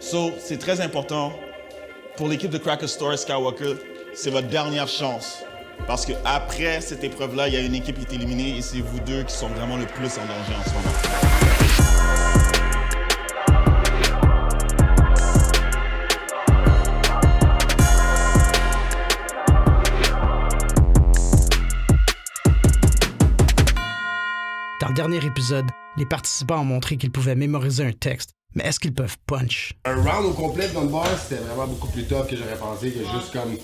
So, c'est très important. Pour l'équipe de Cracker Store Skywalker, c'est votre dernière chance. Parce qu'après cette épreuve-là, il y a une équipe qui est éliminée et c'est vous deux qui sont vraiment le plus en danger en ce moment. Dans le dernier épisode, les participants ont montré qu'ils pouvaient mémoriser un texte, mais est-ce qu'ils peuvent punch? Un round au complet de Gunbar, c'était vraiment beaucoup plus tough que j'aurais pensé que juste comme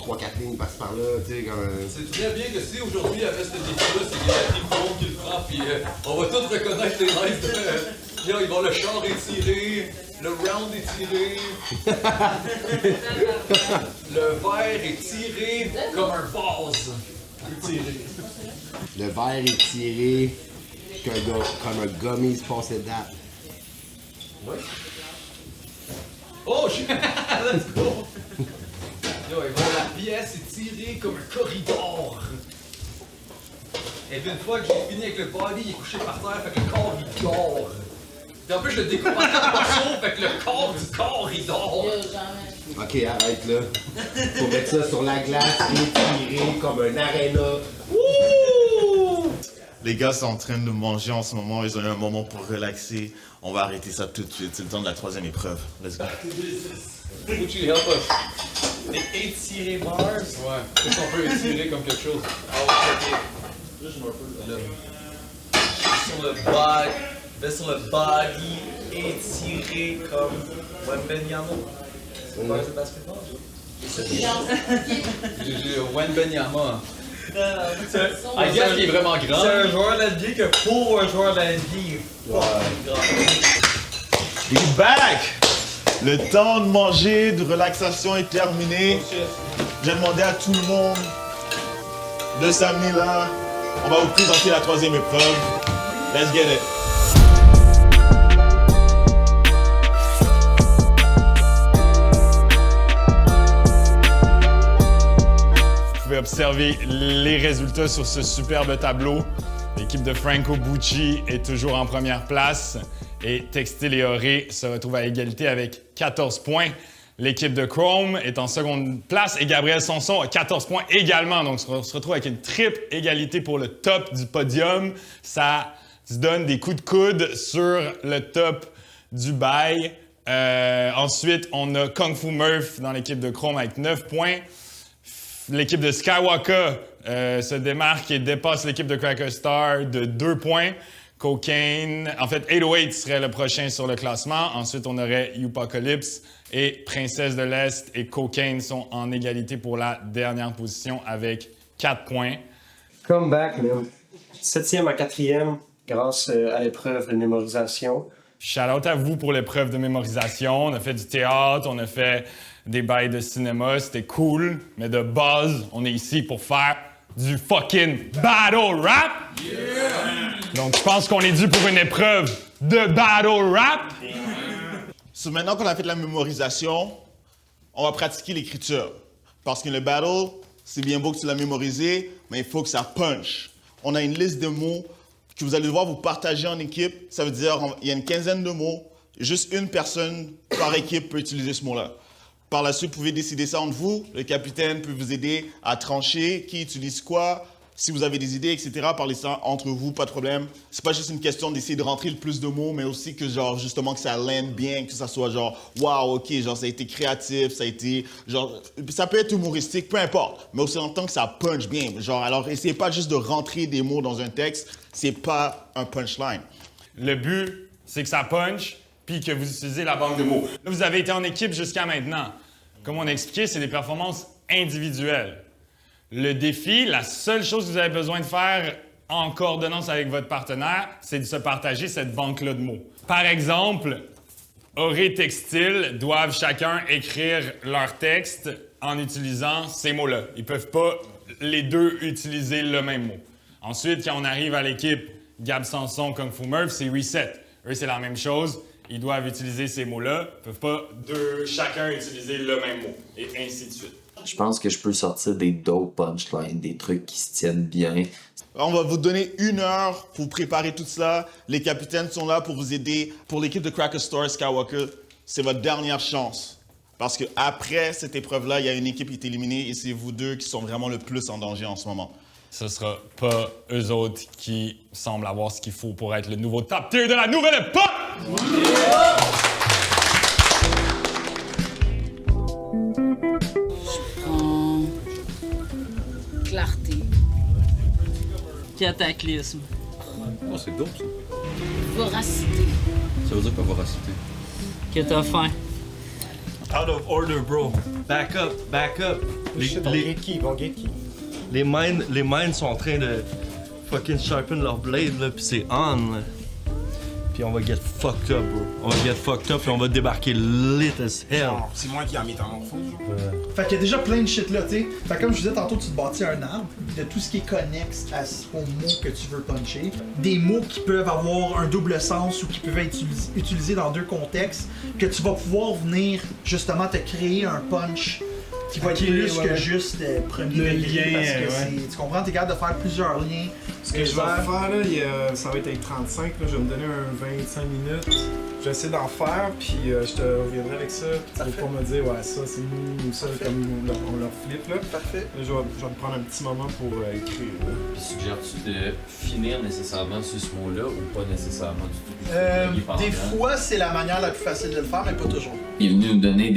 3-4 lignes passent par là, tu sais, comme... C'est très bien que si aujourd'hui, avec ce défi-là, c'est qu'il y a Trifon qui le prend, puis on va tous reconnaître les rêves de... Puis là, ils vont le char étiré, le round étiré, le verre est tiré comme un vase. Étiré. Le verre est tiré comme un gummy se passait date. Ouais. Oh, let's go! Yo, ils vont la pièce est tirée comme un corridor. Et puis une fois que j'ai fini avec le body, il est couché par terre, fait que le corps il dort. Et en plus, je le découpe en 4 morceaux, fait que le corps du corps il dort. Ok, arrête là. Faut mettre ça sur la glace, étiré comme un aréna. Les gars sont en train de manger en ce moment, ils ont eu un moment pour relaxer. On va arrêter ça tout de suite, c'est le temps de la troisième épreuve. Let's go. Would you help us? Des étirés bars. Ouais, qu'est-ce qu'on peut étirer comme quelque chose? Ah ok. Là, je me rappelle. Sur le body, sur le body, étiré comme Wembanyama. C'est pas de basketball, J'ai Wembanyama. I I guess qu'il est vraiment grand. C'est un joueur de la NBA que pour un joueur de la NBA, il est fucking grand. He's back! Le temps de manger, de relaxation est terminé. J'ai demandé à tout le monde de s'amener là. On va vous présenter la troisième épreuve. Let's get it! Vous pouvez observer les résultats sur ce superbe tableau. L'équipe de Franco Bucci est toujours en première place et Textile et Oré se retrouve à égalité avec 14 points. L'équipe de Chrome est en seconde place et Gabriel Sanson a 14 points également. Donc, on se retrouve avec une triple égalité pour le top du podium. Ça se donne des coups de coude sur le top du bail. Ensuite, on a Kung Fu Murph dans l'équipe de Chrome avec 9 points. L'équipe de Skywalker se démarque et dépasse l'équipe de Cracker Star de 2 points. Cocaine, en fait, 808 serait le prochain sur le classement. Ensuite, on aurait Youpacalypse et Princesse de l'Est et Cocaine sont en égalité pour la dernière position avec 4 points. Comeback, man. 7e à 4e grâce à l'épreuve de mémorisation. Shout-out à vous pour l'épreuve de mémorisation. On a fait du théâtre, on a fait des bails de cinéma, c'était cool. Mais de base, on est ici pour faire du fucking battle rap. Yeah! Donc, je pense qu'on est dû pour une épreuve de battle rap. So, maintenant qu'on a fait de la mémorisation, on va pratiquer l'écriture. Parce que le battle, c'est bien beau que tu l'as mémorisé, mais il faut que ça punch. On a une liste de mots que vous allez devoir vous partager en équipe. Ça veut dire qu'il y a une quinzaine de mots. Juste une personne par équipe peut utiliser ce mot-là. Par la suite, vous pouvez décider ça entre vous. Le capitaine peut vous aider à trancher qui utilise quoi. Si vous avez des idées, etc., parlez ça entre vous, pas de problème. C'est pas juste une question d'essayer de rentrer le plus de mots, mais aussi que, genre, justement, que ça lande bien, que ça soit, genre, wow, OK, genre, ça a été créatif, ça a été, genre, ça peut être humoristique, peu importe, mais aussi en tant que ça punch bien. Genre, alors, essayez pas juste de rentrer des mots dans un texte, c'est pas un punchline. Le but, c'est que ça punch, puis que vous utilisez la banque de mots. Là, vous avez été en équipe jusqu'à maintenant. Comme on a expliqué, c'est des performances individuelles. Le défi, la seule chose que vous avez besoin de faire en coordonnance avec votre partenaire, c'est de se partager cette banque-là de mots. Par exemple, Oré Textile doivent chacun écrire leur texte en utilisant ces mots-là. Ils ne peuvent pas les deux utiliser le même mot. Ensuite, quand on arrive à l'équipe Gab Sanson, Kung Fu Murph, c'est reset. Eux, c'est la même chose. Ils doivent utiliser ces mots-là. Ils ne peuvent pas chacun utiliser le même mot. Et ainsi de suite. Je pense que je peux sortir des dope punchlines, des trucs qui se tiennent bien. On va vous donner 1 heure pour préparer tout ça. Les capitaines sont là pour vous aider. Pour l'équipe de Cracker Store Skywalker, c'est votre dernière chance. Parce qu'après cette épreuve-là, il y a une équipe qui est éliminée et c'est vous deux qui sont vraiment le plus en danger en ce moment. Ce sera pas eux autres qui semblent avoir ce qu'il faut pour être le nouveau top tier de la nouvelle époque! Je prends clarté. Cataclysme. Oh, c'est dope, ça. Voracité. Ça veut dire quoi, voracité? Que t'as faim. Out of order, bro. Back up, back up. Les mines sont en train de fucking sharpen leur blade, là, pis c'est on, là. Puis on va get fucked up, bro. On va get fucked up, puis on va débarquer lit as hell. C'est moi qui ai métamorphose. Fait qu'il y a déjà plein de shit là, tu sais. Fait que comme je disais tantôt, tu te bâtis un arbre de tout ce qui est connexe aux mots que tu veux puncher. Des mots qui peuvent avoir un double sens ou qui peuvent être utilisés dans deux contextes, que tu vas pouvoir venir justement te créer un punch qui va être plus que juste premier degré, parce que tu comprends, t'es capable de faire plusieurs liens. Ce que je vais faire, là, ça va être avec 35, là, je vais me donner un 25 minutes. Je vais essayer d'en faire, puis je te reviendrai avec ça. Tu vas pas me dire, ouais, ça c'est nous ou ça, comme on leur flippe. Là. Parfait. Là, je vais me prendre un petit moment pour écrire. Là. Puis suggères-tu de finir nécessairement sur ce mot-là ou pas nécessairement du tout? Des fois, c'est la manière la plus facile de le faire, mais pas toujours. Il est venu nous donner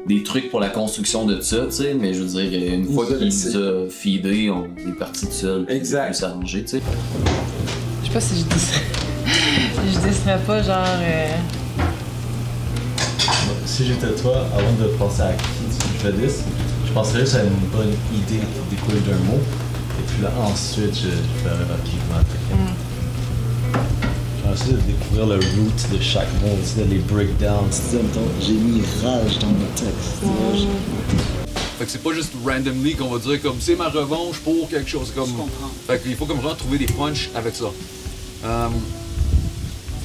des trucs pour la construction de ça, tu sais, mais je veux dire, une fois qu'il nous a feedé, on est parti tout seul. Exact. On peut s'arranger, tu sais. Je sais pas si je disserais pas genre. Si j'étais toi, avant de penser à qui tu fais 10, je penserais juste à une bonne idée qui découle d'un mot. Et puis là, ensuite, je ferais qui va attaquer. Je vais essayer de découvrir le root de chaque mot, aussi de les breakdowns. J'ai mis rage dans mon texte. Fait que c'est pas juste randomly qu'on va dire comme c'est ma revanche pour quelque chose comme. Je comprends. Fait qu'il faut comme vraiment trouver des punchs avec ça.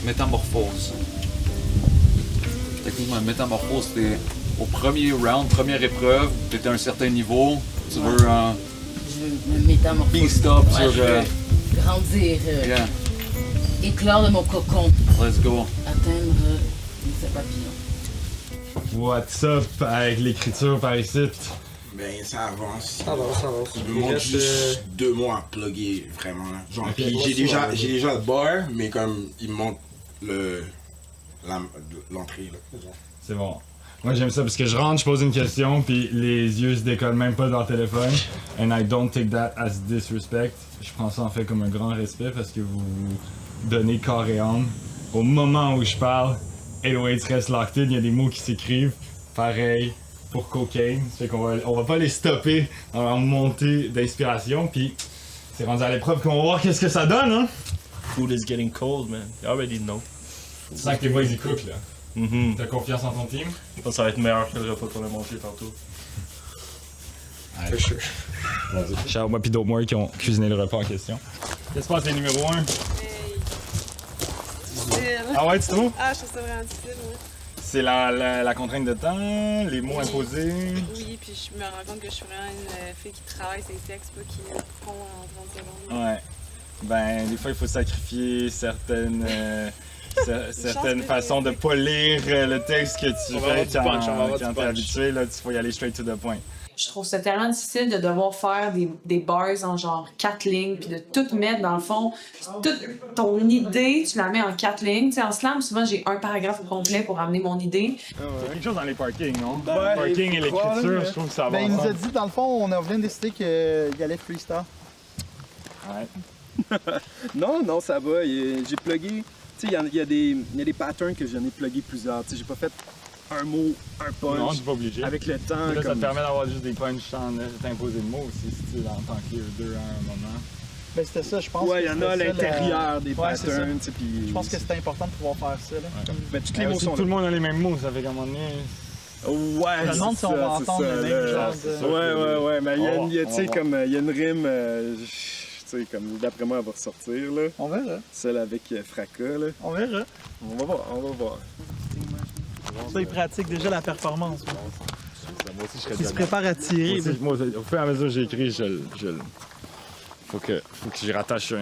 Métamorphose. Techniquement, métamorphose, c'était au premier round, première épreuve, t'étais à un certain niveau, tu veux Je veux me métamorphoser. beast up Ouais, sur. je veux grandir. Yeah, Éclore de mon cocon. let's go. Atteindre les papillons. What's up avec l'écriture par ici? Ben, ça avance. Ça avance. Il me manque juste 2 mois à plugger, vraiment. Là. Genre, puis j'ai déjà le bar, mais comme il me manque l'entrée. C'est bon. Moi, j'aime ça parce que je rentre, je pose une question, puis les yeux se décollent même pas dans le téléphone. And I don't take that as disrespect. Je prends ça en fait comme un grand respect parce que vous donnez corps et âme. Au moment où je parle, 808 reste locked in, il y a des mots qui s'écrivent. Pareil pour Cocaine. Ça fait qu'on va pas les stopper dans leur montée d'inspiration, puis c'est rendu à l'épreuve qu'on va voir qu'est-ce que ça donne, hein? Food is getting cold, man. You already know. Tu sens que tes boys ils cookent, là. T'as confiance en ton team? Je pense que ça va être meilleur que le repas qu'on a mangé tantôt. For sure. Ciao, moi pis d'autres moi qui ont cuisiné le repas en question. Qu'est-ce qui se passe les numéros 1? Ah ouais, tu trouves? Ah, je trouve ça vraiment difficile, ouais. C'est la contrainte de temps, les mots imposés. Oui, puis je me rends compte que je suis vraiment une fille qui travaille ses textes, pas qui font en 30 secondes. Ouais. Ben, des fois, il faut sacrifier certaines façons de pas lire le texte que tu fais quand t'es habitué. Là, tu faut y aller straight to the point. Je trouve ça tellement difficile de devoir faire des bars en genre 4 lignes, puis de tout mettre dans le fond. Toute ton idée, tu la mets en 4 lignes. Tu sais, en slam, souvent, j'ai un paragraphe complet pour amener mon idée. Quelque chose dans les parkings, non? Le parking et l'écriture, je trouve que ça va. Ben, il nous a dit, dans le fond, on a bien décidé qu'il allait freestyle. Ouais. Non, ça va. J'ai plugué. Tu sais, il y a des patterns que j'en ai plugué plusieurs. Tu sais, j'ai pas fait un mot, un punch. Non, tu pas obligé. Avec le temps. Là, ça comme... te permet d'avoir juste des punchs sans t'imposer de mots aussi, si tu en tant que deux à un moment. Ben, c'était ça, je pense. Ouais, il y en a à l'intérieur des patterns. patterns. Puis... Je pense que c'était important de pouvoir faire ça. Là. Ouais. Ben, tous les mots sont tout le monde a les mêmes mots, ça fait qu'à un moment donné. Ouais, je me demande si on va entendre le même genre de. Ouais, mais il y a une rime. Tu sais, comme d'après moi, elle va ressortir, là. On verra. Celle avec Fracas, là. On verra. On va voir. Ça, il pratique déjà la performance. Moi aussi, je serais il se prépare à tirer. Moi, au fur et à mesure que j'écris, faut que j'y rattache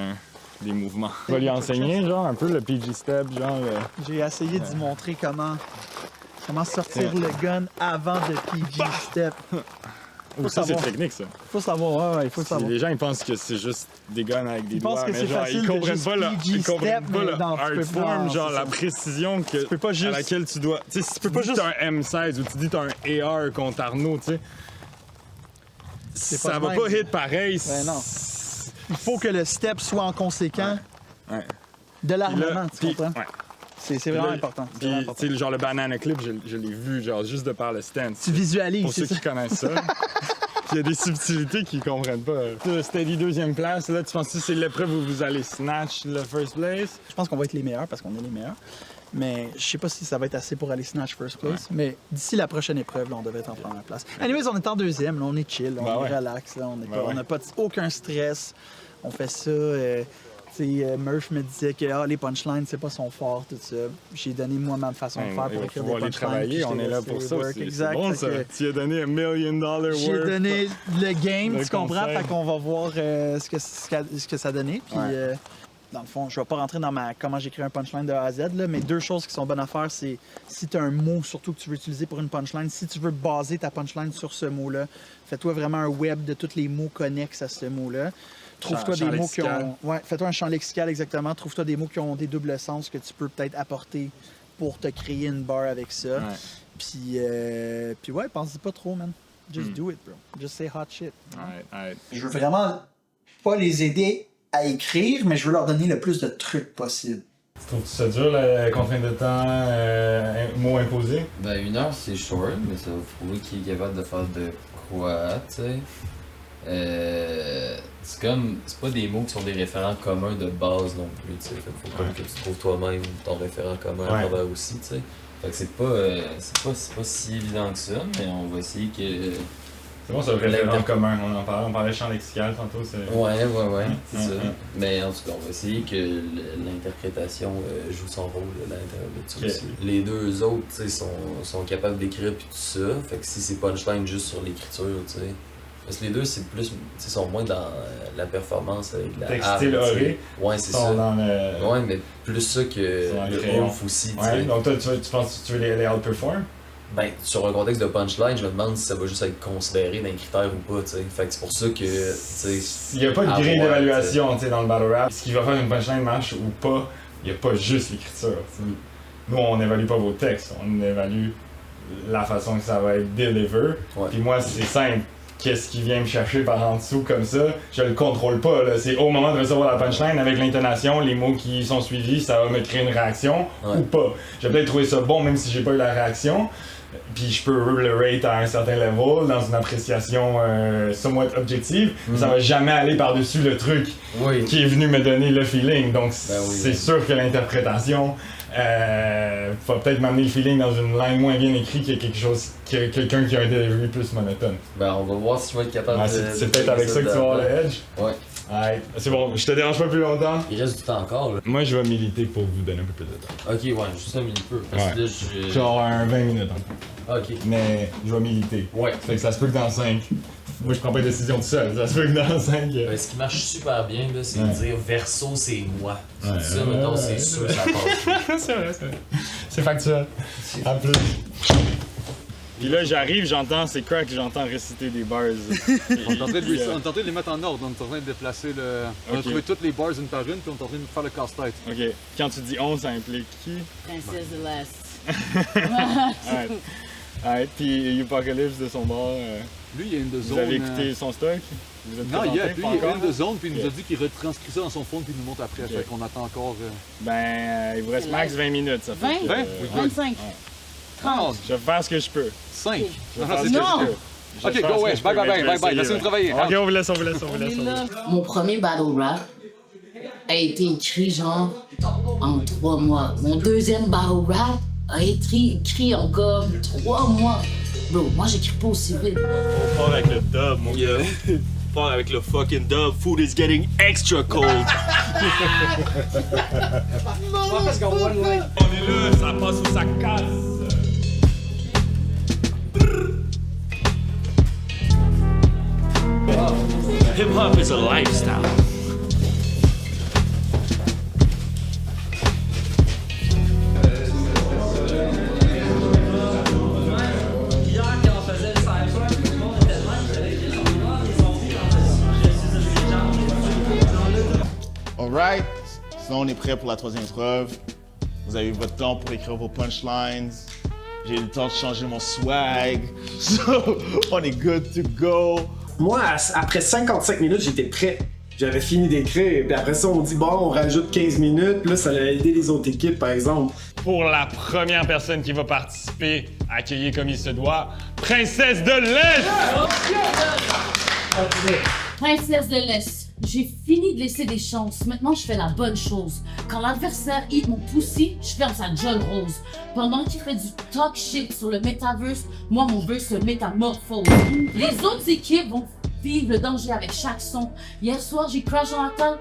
des mouvements. Tu vas lui enseigner, genre, un peu le PG step, genre... J'ai essayé d'y montrer comment Comment sortir le gun avant de PG step. Oh, ça, c'est technique, ça. Faut savoir, il faut savoir. Les gens, ils pensent que c'est juste des guns avec des doigts, que mais c'est genre, facile ils comprennent pas le art form, genre la précision à laquelle tu dois... Tu sais, si tu peux pas juste un M16 ou tu dis t'as un AR contre Arnaud, tu sais, ça va pas hit pareil. Ben non. Il faut que le step soit en conséquent de l'armement, tu comprends? Ouais. C'est vraiment important. Puis, tu sais, genre le banana clip, je l'ai vu, genre, juste de par le stand. Tu visualises, pour ceux qui connaissent ça. Puis il y a des subtilités qu'ils comprennent pas. Steady deuxième place, là, tu penses que c'est l'épreuve où vous allez snatch le first place? Je pense qu'on va être les meilleurs parce qu'on est les meilleurs. Mais je sais pas si ça va être assez pour aller snatch first place. Mais d'ici la prochaine épreuve, là, on devait être en première place. Anyways, on est en deuxième, là, on est chill, on est relax, là, on n'a pas aucun stress. On fait ça. Murph me disait que les punchlines, c'est pas son fort, tout ça. J'ai donné moi ma façon de faire pour écrire des punchlines. Travailler, on est là pour ça. C'est bon, ça. Tu as donné $1 million worth. J'ai donné le game, tu comprends? Fait qu'on va voir ce que ça donnait. Puis, dans le fond, je vais pas rentrer dans comment j'écris un punchline de A à Z, là, mais deux choses qui sont bonnes à faire, c'est si tu as un mot surtout que tu veux utiliser pour une punchline, si tu veux baser ta punchline sur ce mot-là, fais-toi vraiment un web de tous les mots connexes à ce mot-là. Trouve-toi des mots qui ont... Ouais, fais-toi un champ lexical, exactement. Trouve-toi des mots qui ont des doubles sens que tu peux peut-être apporter pour te créer une barre avec ça. Ouais. Puis ouais, pense-y pas trop, man. Just do it, bro. Just say hot shit. Je veux vraiment pas les aider à écrire, mais je veux leur donner le plus de trucs possible. Trouves-tu ça dur, la contrainte de temps, mot imposé? Ben, 1 heure, c'est short, mais ça va prouver qu'il est capable de faire de quoi, tu sais. C'est comme, c'est pas des mots qui sont des référents communs de base non plus, tu sais. Faut comme que tu trouves toi-même ton référent commun à travers aussi, tu sais. Fait que c'est pas si évident que ça, mais on va essayer que... C'est bon, c'est le référent commun, on parlait champ lexical tantôt, c'est... Ouais, c'est ça. Mais en tout cas, on va essayer que l'interprétation joue son rôle à l'intérieur de tout ça aussi. Les deux autres, tu sais, sont capables d'écrire puis tout ça, fait que si c'est punchline juste sur l'écriture, tu sais... Parce que les deux, c'est plus, sont moins dans la performance avec la textile oré. Ouais, c'est ça. Ouais, mais plus ça que le ouf aussi. Ouais, donc toi, tu penses que tu veux les outperform? Ben, sur un contexte de punchline, je me demande si ça va juste être considéré d'un critère ou pas, tu sais. Fait que c'est pour ça que, tu sais... Il n'y a pas de grille d'évaluation, tu sais, dans le battle rap. Ce qui va faire une punchline marche ou pas, il n'y a pas juste l'écriture, Nous, on n'évalue pas vos textes, on évalue la façon que ça va être deliver. Puis moi, c'est simple. Qu'est-ce qui vient me chercher par en dessous comme ça, je le contrôle pas. C'est au moment de recevoir la punchline, avec l'intonation, les mots qui sont suivis, ça va me créer une réaction ou pas. J'ai peut-être trouvé ça bon même si j'ai pas eu la réaction, puis je peux le rate à un certain level dans une appréciation somewhat objective, mais ça va jamais aller par-dessus le truc qui est venu me donner le feeling. Donc c'est sûr que l'interprétation va peut-être m'amener le feeling dans une ligne moins bien écrite que quelqu'un qui a un delivery plus monotone. Ben on va voir si je vais être capable de... C'est peut-être avec ça que tu vas avoir le edge? Ouais. Ouais. C'est bon, je te dérange pas plus longtemps? Il reste du temps encore, là. Moi, je vais militer pour vous donner un peu plus de temps. Ok, ouais, juste un mini peu. Parce que là, je... Genre un 20 minutes en fait. Ok. Mais je vais militer. Ouais. Fait que ça se peut que dans 5... Moi, je prends pas de décision tout seul. Ça se peut que dans 5... Ben, ce qui marche super bien, là, c'est de dire verso, c'est moi. Tu dis ça, maintenant, c'est sûr, ça passe. C'est vrai. C'est factuel. En plus. Puis là, j'arrive, j'entends, c'est crack, j'entends réciter des bars. On est en train de les mettre en ordre, on est en train de déplacer le... On a trouvé toutes les bars une par une, puis on est en train de faire le casse-tête. Ok. Quand tu dis 11, ça implique qui? Princesse de l'Est. Alright, puis Apocalypse de son bord. Lui, il y a une de zone. Vous avez écouté son stock? Non, lui, il y a une de zone, puis il nous a dit qu'il retranscrit ça dans son phone, puis il nous montre après. Fait qu'on attend encore. Ben, il vous reste max 20 minutes, ça fait. 20? 25? 30? Je vais faire ce que je peux. 5? Non! Ok, go away, bye, laissez-nous travailler. Ok, on vous laisse. Mon premier battle rap a été écrit genre en 3 mois. Mon deuxième battle rap a été écrit en comme 3 mois. Bro, moi j'écris pas aussi vite. On part avec le dub, mon gars. On part avec le fucking dub. Food is getting extra cold. On est là, ça passe ou ça casse. Hip hop is a lifestyle. Sinon, on est prêt pour la troisième épreuve. Vous avez eu votre temps pour écrire vos punchlines. J'ai eu le temps de changer mon swag. So, on est good to go. Moi, après 55 minutes, j'étais prêt. J'avais fini d'écrire, puis après ça, on dit bon, on rajoute 15 minutes, puis là, ça allait aider les autres équipes, par exemple. Pour la première personne qui va participer, accueillir comme il se doit, Princesse de l'Est! Princesse de l'Est, j'ai fini de laisser des chances. Maintenant, je fais la bonne chose. Quand l'adversaire hit mon pussy, je ferme sa John Rose. Pendant qu'il fait du talk shit sur le metaverse, moi, mon verse se métamorphose. Les autres équipes vont vivre le danger avec chaque son. Hier soir, j'ai crash dans la tente,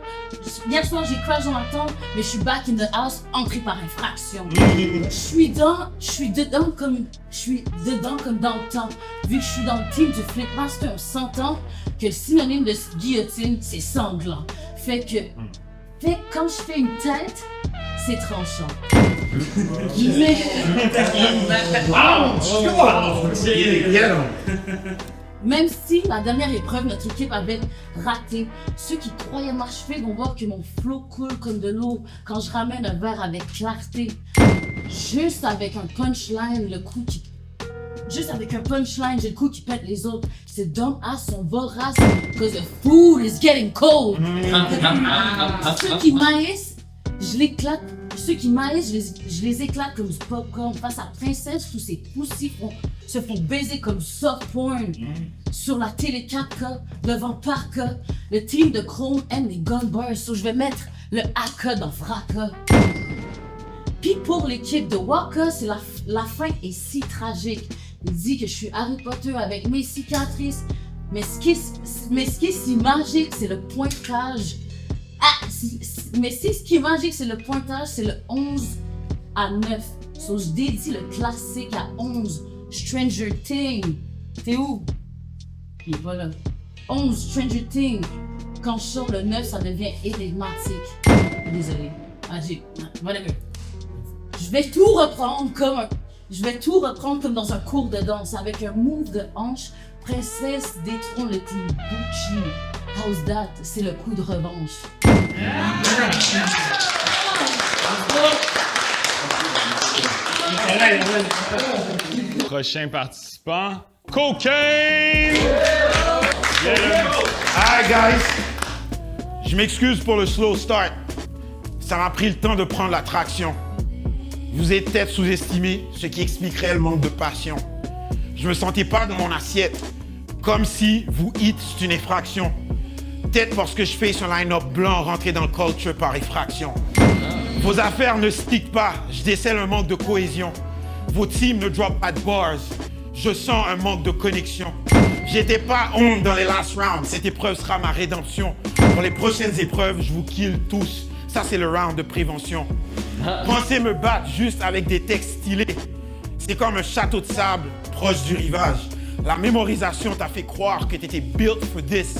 mais je suis back in the house, entré par infraction. Je suis dedans comme dans le temps. Vu que je suis dans le team du Flipmaster, on s'entend que le synonyme de guillotine, c'est sanglant. Fait que quand je fais une tête, c'est tranchant. Même si la dernière épreuve, notre équipe avait raté, ceux qui croyaient m'achever vont voir que mon flow coule comme de l'eau quand je ramène un verre avec clarté. Juste avec un punchline, j'ai le coup qui pète les autres. Ces dumb ass sont voraces, cause the food is getting cold. Ceux qui maïsent, je l'éclate. Ceux qui maïsent, je les éclate comme du popcorn. Face à Princesse, tous ces poussifs se font baiser comme soft porn. Sur la télé 4K, devant Parka, le team de Chrome aime les gun bars, so je vais mettre le AK dans Fracas. Pis pour l'équipe de Waka, c'est la fin est si tragique. Il dit que je suis Harry Potter avec mes cicatrices, mais ce qui est si magique, c'est le pointage. Ce qui est magique, c'est le pointage, c'est le 11 à 9. So je dédie le classique à 11. Stranger Things. T'es où? Il est pas là. 11 Stranger Things. Quand je sors le 9, ça devient énigmatique. Désolé. Whatever. Je vais tout reprendre comme dans un cours de danse. Avec un move de hanche, Princesse détrône le team Gucci. How's that? C'est le coup de revanche. Prochain participant, Cocaine! Hi guys! Je m'excuse pour le slow start. Ça m'a pris le temps de prendre la traction. Vous êtes peut-être sous-estimé, ce qui expliquerait le manque de passion. Je me sentais pas dans mon assiette, comme si vous hit, c'est une effraction. Peut-être parce que je fais un line-up blanc rentré dans le culture par effraction. Vos affaires ne stickent pas, je décèle un manque de cohésion. Vos teams ne drop pas de bars, je sens un manque de connexion. J'étais pas honte dans les last rounds, cette épreuve sera ma rédemption. Pour les prochaines épreuves, je vous kill tous, ça c'est le round de prévention. Pensez me battre juste avec des textes stylés. C'est comme un château de sable proche du rivage. La mémorisation t'a fait croire que t'étais built for this.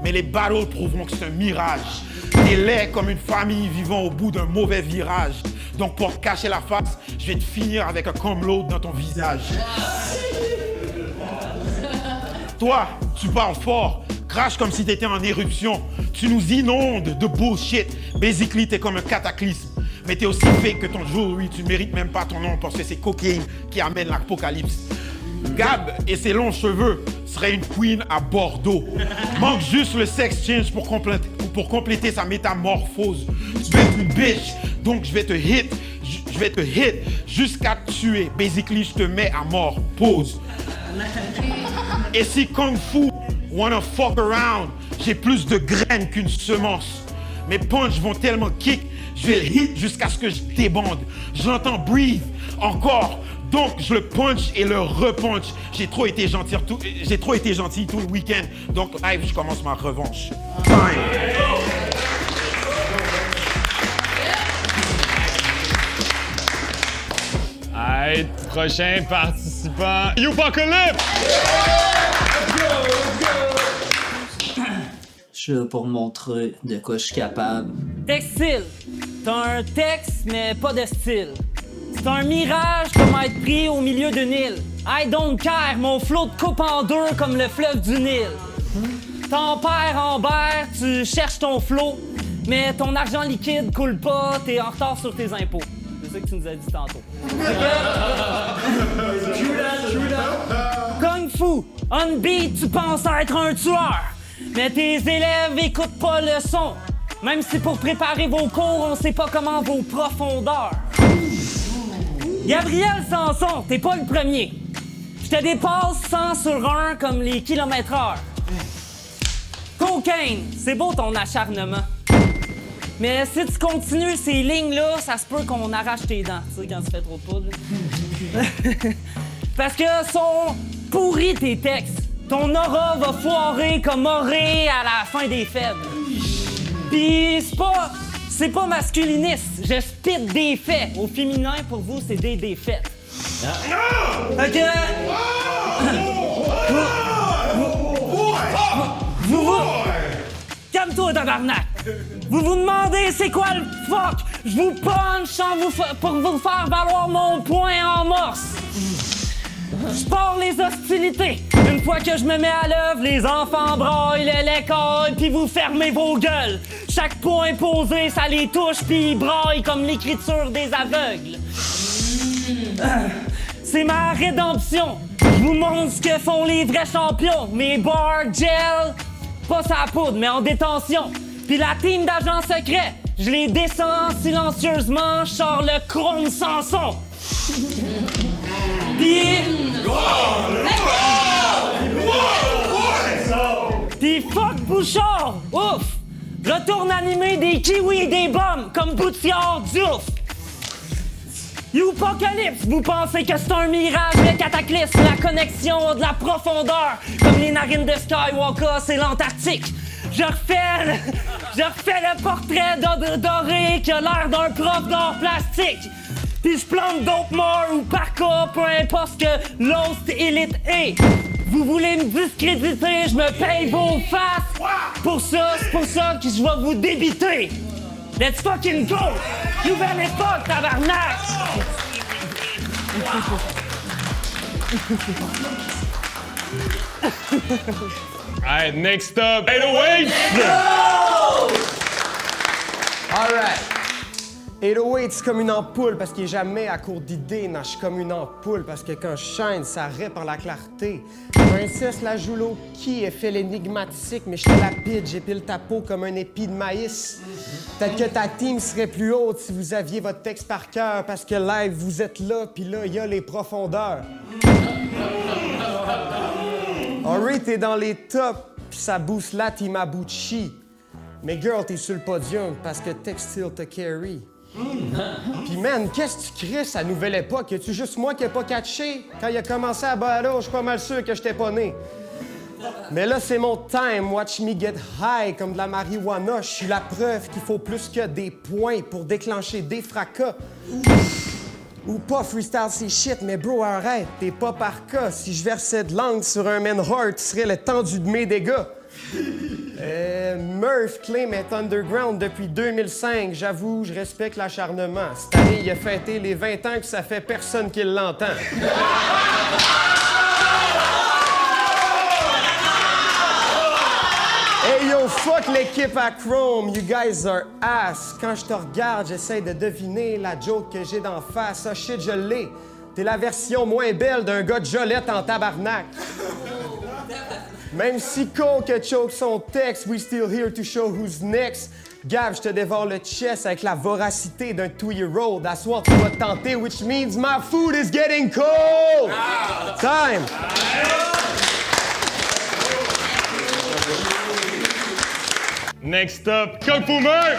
Mais les battles prouveront que c'est un mirage. T'es laid comme une famille vivant au bout d'un mauvais virage. Donc pour te cacher la face, je vais te finir avec un cum-laude dans ton visage. Toi, tu parles fort, crache comme si t'étais en éruption. Tu nous inondes de bullshit. Basically, t'es comme un cataclysme. Mais t'es aussi fake que ton jewelry, tu mérites même pas ton nom parce que c'est cocaine qui amène l'apocalypse. Gab et ses longs cheveux seraient une queen à Bordeaux. Manque juste le sex change pour compléter sa métamorphose. Tu veux être une bitch, donc je vais te hit jusqu'à te tuer. Basically, je te mets à mort. Pause. Et si Kung Fu wanna fuck around, j'ai plus de graines qu'une semence. Mes punches vont tellement kick, je vais le hit jusqu'à ce que je débande. Je l'entends breathe encore. Donc je le punch et le repunch. J'ai trop été gentil tout le week-end. Donc live, je commence ma revanche. Fine. Alright, prochain participant, Youpocalypse! Je suis là pour montrer de quoi je suis capable. Textile. T'as un texte, mais pas de style. C'est un mirage comme être pris au milieu d'une île. I don't care, mon flot te coupe en deux comme le fleuve du Nil. T'en perds en berre, tu cherches ton flot. mais ton argent liquide coule pas, t'es en retard sur tes impôts. C'est ça que tu nous as dit tantôt. Kung Fu, on beat, tu penses être un tueur, mais tes élèves écoutent pas le son. Même si pour préparer vos cours, on sait pas comment vos profondeurs. Gabriel Sanson, t'es pas le premier. Je te dépasse 100 sur 1 comme les kilomètres-heure. Cocaine, c'est beau ton acharnement. Mais si tu continues ces lignes-là, ça se peut qu'on arrache tes dents, tu sais, quand tu fais trop de poudre. Parce que sont pourris tes textes. Ton aura va foirer comme oré à la fin des fêtes. Pis c'est pas masculiniste, je spit des faits. Au féminin, pour vous, c'est des défaites. Fait que... Calme-toi, tabarnak! Vous vous demandez c'est quoi le fuck? Je vous punch pour vous faire valoir mon point en morse. Je pars les hostilités. Une fois que je me mets à l'œuvre, les enfants braillent l'école, puis vous fermez vos gueules. Chaque point posé, ça les touche, puis ils braillent comme l'écriture des aveugles. C'est ma rédemption. Je vous montre ce que font les vrais champions. Mes bars gel, pas sa poudre, mais en détention. Puis la team d'agents secrets, je les descends silencieusement, je sors le chrome Samson. Puis fuck Bouchard, ouf! Retourne animer des kiwis et des bombes comme Boutiard d'ouf! Youpocalypse, vous pensez que c'est un mirage, le cataclysme, la connexion de la profondeur, comme les narines de Skywalker, c'est l'Antarctique. Je refais le portrait doré qui a l'air d'un prof d'art plastique. Puis je plante d'autres morts ou par cas, peu importe ce que l'host élite est. Vous voulez me discréditer, je me paye vos faces. C'est pour ça que je vais vous débiter. Let's fucking go! Nouvelle époque, tabarnak! Alright, next up, 808! Alright. 808, c'est comme une ampoule parce qu'il est jamais à court d'idées. Non, je suis comme une ampoule parce que quand je shine, ça répand la clarté. Princesse la joue low-key, elle fait l'énigmatique, mais je te lapide, j'épile ta peau comme un épi de maïs. Peut-être que ta team serait plus haute si vous aviez votre texte par cœur, parce que live, vous êtes là, puis là, il y a les profondeurs. Henry, t'es dans les tops, puis ça booste la team à bout de chi. Mais girl, t'es sur le podium parce que Textile te carry. Pis man, qu'est-ce que tu cries à nouvelle époque? Y'a-tu juste moi qui ai pas catché? Quand il a commencé à battle, je suis pas mal sûr que j'étais pas né. Mais là, c'est mon time. Watch me get high comme de la marijuana. Je suis la preuve qu'il faut plus que des points pour déclencher des fracas. Ou pas freestyle, c'est shit, mais bro, arrête, t'es pas par cas. Si je versais de l'angle sur un man-heart, tu serais l'étendue de mes dégâts. Murph claim est underground depuis 2005. J'avoue, je respecte l'acharnement. Cette année, il a fêté les 20 ans que ça fait personne qui l'entend. Hey yo, fuck l'équipe à Chrome, you guys are ass. Quand je te regarde, j'essaie de deviner la joke que j'ai d'en face. Ah shit, je l'ai. T'es la version moins belle d'un gars de Jolette en tabarnak. Même si Coke choke son texte, we still here to show who's next. Gab, je te dévore le chest avec la voracité d'un 2-year-old. À soir, tu vas te tenter, which means my food is getting cold. Time. Next up, Kung Fu Merc!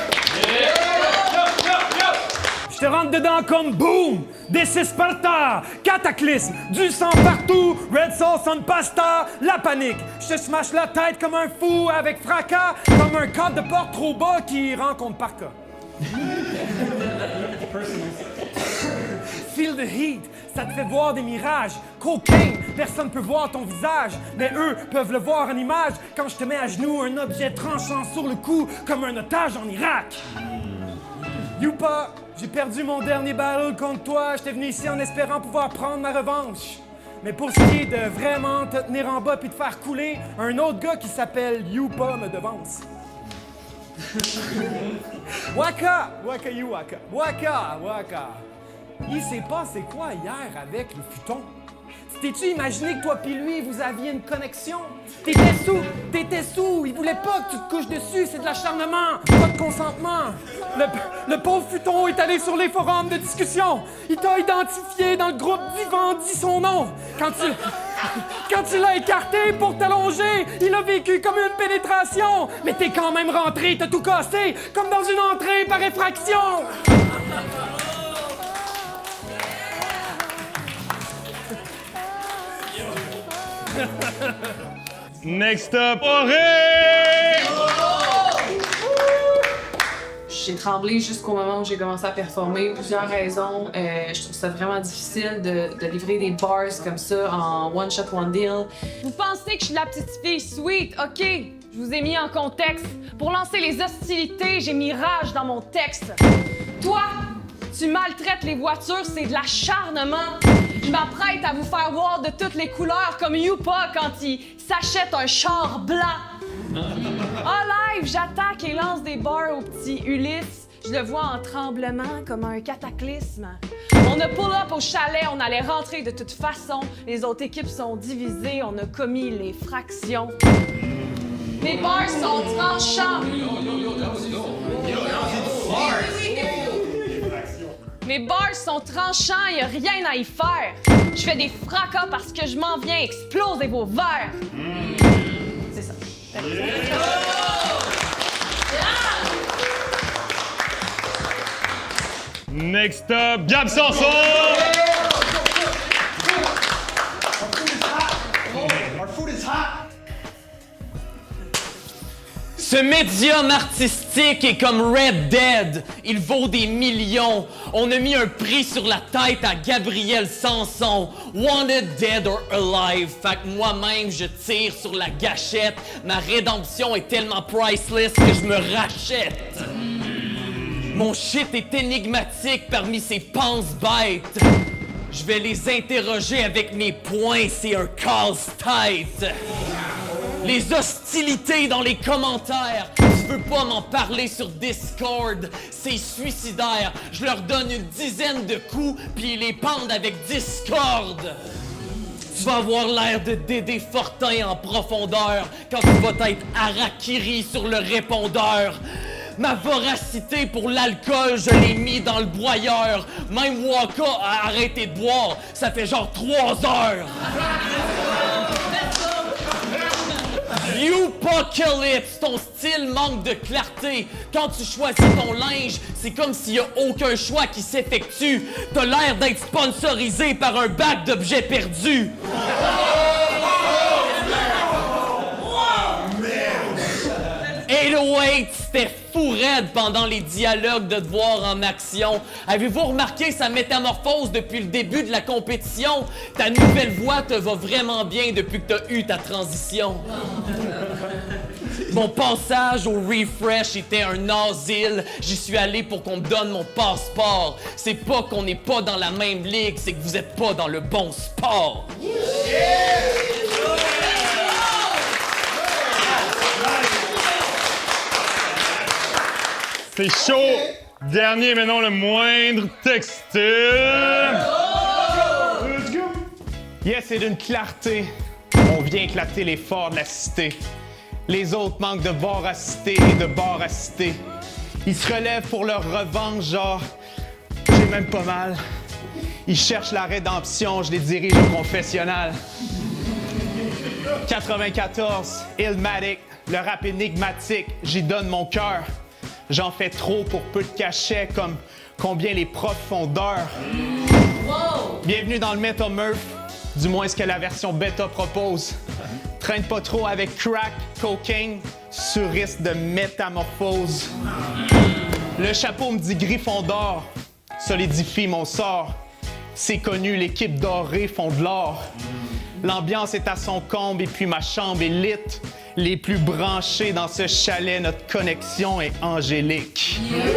Je te rentre dedans comme boom! Des Sparta! Cataclysme! Du sang partout! Red sauce on pasta! La panique! Je te smash la tête comme un fou avec fracas! Comme un cadre de porte trop bas qui rencontre par cas. Feel the heat! Ça te fait voir des mirages! Cocaine! Personne peut voir ton visage! Mais eux peuvent le voir en image! Quand je te mets à genoux, un objet tranchant sur le cou comme un otage en Irak! Youpa! J'ai perdu mon dernier battle contre toi. J'étais venu ici en espérant pouvoir prendre ma revanche. Mais pour ce qui est de vraiment te tenir en bas puis te faire couler, un autre gars qui s'appelle Youpa me devance. Waka! Waka you waka! Waka! Waka! Il s'est passé quoi hier avec le futon? T'es-tu imaginé que toi pis lui, vous aviez une connexion? T'étais sous, il voulait pas que tu te couches dessus, c'est de l'acharnement, pas de consentement. Le pauvre futon est allé sur les forums de discussion. Il t'a identifié dans le groupe d'Ivan, dit son nom. Quand tu l'as écarté pour t'allonger, il a vécu comme une pénétration. Mais t'es quand même rentré, t'as tout cassé, comme dans une entrée par effraction. Next up, Auré! J'ai tremblé jusqu'au moment où j'ai commencé à performer. Plusieurs raisons. Je trouve ça vraiment difficile de livrer des bars comme ça en one shot, one deal. Vous pensez que je suis la petite fille sweet, OK? Je vous ai mis en contexte. Pour lancer les hostilités, j'ai mis rage dans mon texte. Toi, tu maltraites les voitures, c'est de l'acharnement. Je m'apprête à vous faire voir de toutes les couleurs comme Youpa quand il s'achète un char blanc. En live, j'attaque et lance des bars au petit Ulysse. Je le vois en tremblement comme un cataclysme. On a pull-up au chalet, on allait rentrer de toute façon. Les autres équipes sont divisées, on a commis les fractions. Mes bars sont tranchants. Mes bars sont tranchants, y a rien à y faire. Je fais des fracas parce que je m'en viens exploser vos verres. C'est ça. Next up, Gab Sanson! Our food is hot! Ce médium artistique est comme Red Dead. Il vaut des millions. On a mis un prix sur la tête à Gabriel Sanson. Wanted dead or alive. Fait que moi-même, je tire sur la gâchette. Ma rédemption est tellement priceless que je me rachète. Mon shit est énigmatique parmi ces penses-bêtes. Je vais les interroger avec mes poings, c'est un casse-tête. Les hostilités dans les commentaires. Tu veux pas m'en parler sur Discord, c'est suicidaire. Je leur donne une dizaine de coups, puis ils les pendent avec Discord. Tu vas avoir l'air de Dédé Fortin en profondeur quand tu vas être harakiri sur le répondeur. Ma voracité pour l'alcool, je l'ai mis dans le broyeur. Même Waka a arrêté de boire, ça fait genre 3 heures. Youpocalypse, ton style manque de clarté. Quand tu choisis ton linge, c'est comme s'il y a aucun choix qui s'effectue. T'as l'air d'être sponsorisé par un bac d'objets perdus. 808, c'était fou raide pendant les dialogues de te voir en action. Avez-vous remarqué sa métamorphose depuis le début de la compétition? Ta nouvelle voix te va vraiment bien depuis que t'as eu ta transition. Mon passage au refresh était un asile. J'y suis allé pour qu'on me donne mon passeport. C'est pas qu'on n'est pas dans la même ligue, c'est que vous êtes pas dans le bon sport. C'est chaud! Dernier, mais non le moindre, textile! Let's go! Yes, c'est d'une clarté. On vient éclater les forts de la cité. Les autres manquent de voracité et de baracité. Ils se relèvent pour leur revanche, genre, j'ai même pas mal. Ils cherchent la rédemption, je les dirige au confessionnal. 94, Illmatic, le rap énigmatique, j'y donne mon cœur. J'en fais trop pour peu de cachets, comme combien les profs font d'heures. Bienvenue dans le Metamurph, du moins ce que la version bêta propose. Traîne pas trop avec crack, cocaine, sur risque de métamorphose. Le chapeau me dit Griffon d'or, solidifie mon sort. C'est connu, l'équipe dorée font de l'or. L'ambiance est à son comble et puis ma chambre est lit. Les plus branchés dans ce chalet, notre connexion est angélique. Le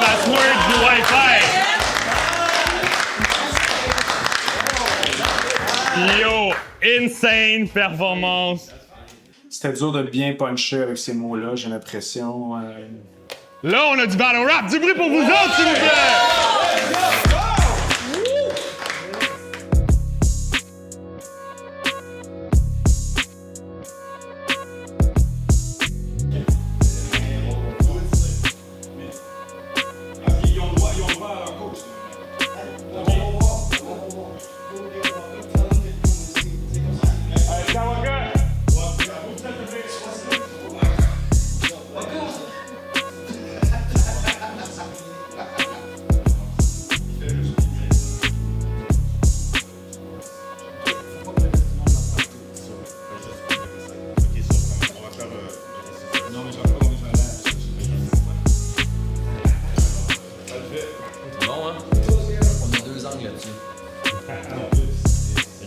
password du Wi-Fi. Yo, insane performance. C'était dur de bien puncher avec ces mots-là, j'ai l'impression. Là, on a du battle rap. Du bruit pour vous autres, s'il vous plaît!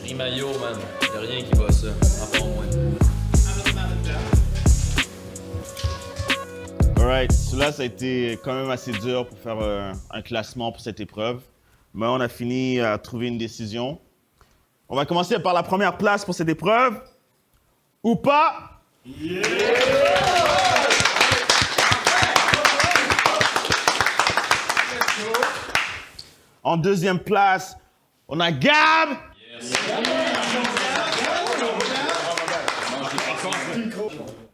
Rimaillot, man. Y'a rien qui bat ça, à part moi. Alright, cela ça a été quand même assez dur pour faire un classement pour cette épreuve. Mais on a fini à trouver une décision. On va commencer par la première place pour cette épreuve. Ou pas? Yeah! En deuxième place, on a Gab. Yes.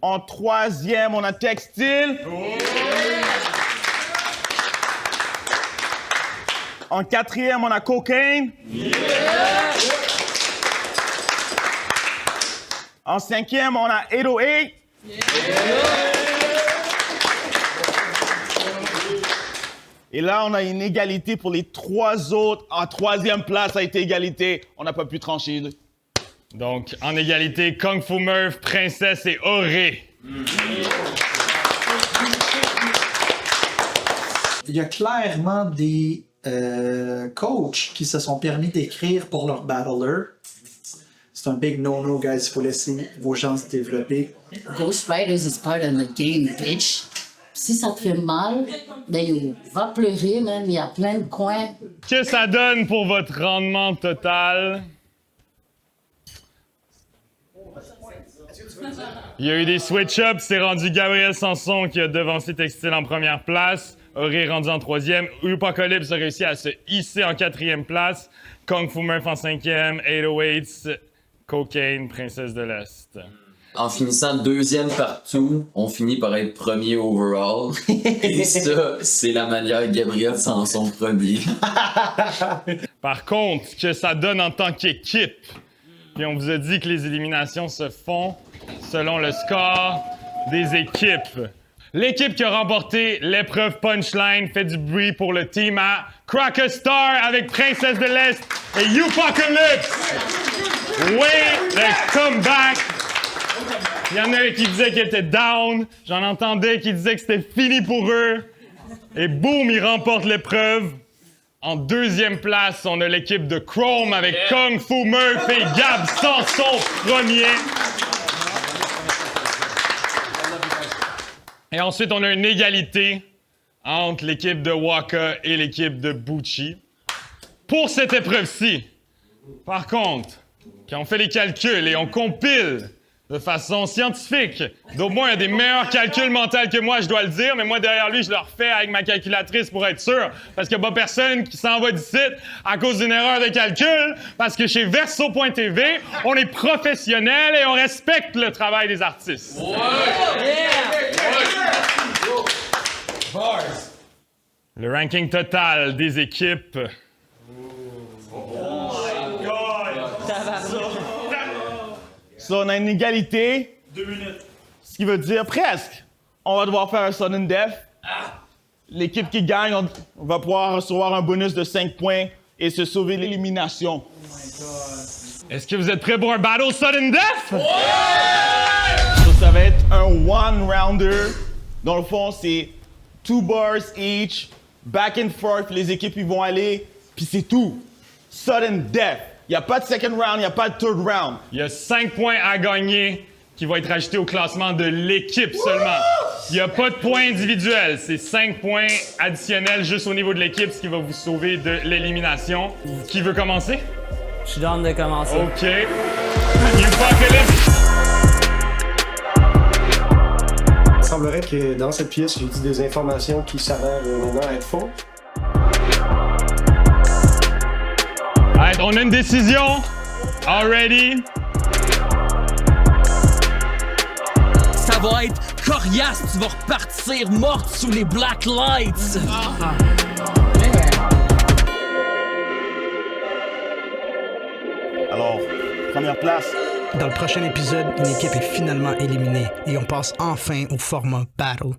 En troisième, on a Textile. En quatrième, on a Cocaine. En cinquième, on a 808. Et là, on a une égalité pour les trois autres. En troisième place, ça a été égalité. On n'a pas pu trancher. Donc, en égalité, Kung Fu Murph, Princesse et Auré. Il y a clairement des coachs qui se sont permis d'écrire pour leurs battlers. C'est un big no-no, guys. Il faut laisser vos gens se développer. Ghost Riders is part of the game, bitch. Si ça te fait mal, ben yo, va pleurer, man. Il y a plein de coins. Que ça donne pour votre rendement total? Il y a eu des switch-ups. C'est rendu Gabriel Sanson qui a devancé Textile en première place. Auré rendu en troisième. Upacalypse a réussi à se hisser en quatrième place. Kung Fu Murph en cinquième. 808, Cocaine, Princesse de l'Est. En finissant deuxième partout, on finit par être premier overall. Et ça, c'est la manière que Gabriel Sanson premier. Par contre, que ça donne en tant qu'équipe. Puis on vous a dit que les éliminations se font selon le score des équipes. L'équipe qui a remporté l'épreuve Punchline fait du bruit pour le team à Cracker Star avec Princesse de l'Est et Upacalypse. Oui, le comeback. Il y en a qui disaient qu'ils étaient down. J'en entendais qui disaient que c'était fini pour eux. Et boum, ils remportent l'épreuve. En deuxième place, on a l'équipe de Chrome avec Kung Fu Murph et Gab Sanson premier. Et ensuite, on a une égalité entre l'équipe de Waka et l'équipe de Bucci. Pour cette épreuve-ci, par contre, quand on fait les calculs et on compile de façon scientifique, d'Aubin a des meilleurs calculs mentaux que moi, je dois le dire, mais moi, derrière lui, je le refais avec ma calculatrice pour être sûr, parce qu'il n'y a pas personne qui s'en va d'ici à cause d'une erreur de calcul, parce que chez Verso.tv, on est professionnel et on respecte le travail des artistes. Le ranking total des équipes. So, on a une égalité. 2 minutes. Ce qui veut dire presque. On va devoir faire un sudden death. L'équipe qui gagne, on va pouvoir recevoir un bonus de 5 points et se sauver l'élimination. Est-ce que vous êtes prêts pour un battle sudden death? So, ça va être un one-rounder. Dans le fond, c'est 2 bars each, back and forth. Les équipes, ils vont aller, puis c'est tout. Sudden death. Il n'y a pas de second round, il n'y a pas de third round. Il y a 5 points à gagner qui vont être ajoutés au classement de l'équipe seulement. Il n'y a pas de points individuels. C'est 5 points additionnels juste au niveau de l'équipe, ce qui va vous sauver de l'élimination. Qui veut commencer? Je suis down de commencer. OK. Upacalypse. semblerait que dans cette pièce, j'ai dit des informations qui s'avèrent maintenant être fausses. Alright, on a une décision. Already. Ça va être coriace, tu vas repartir morte sous les black lights. Alors, première place. Dans le prochain épisode, une équipe est finalement éliminée et on passe enfin au format Battle.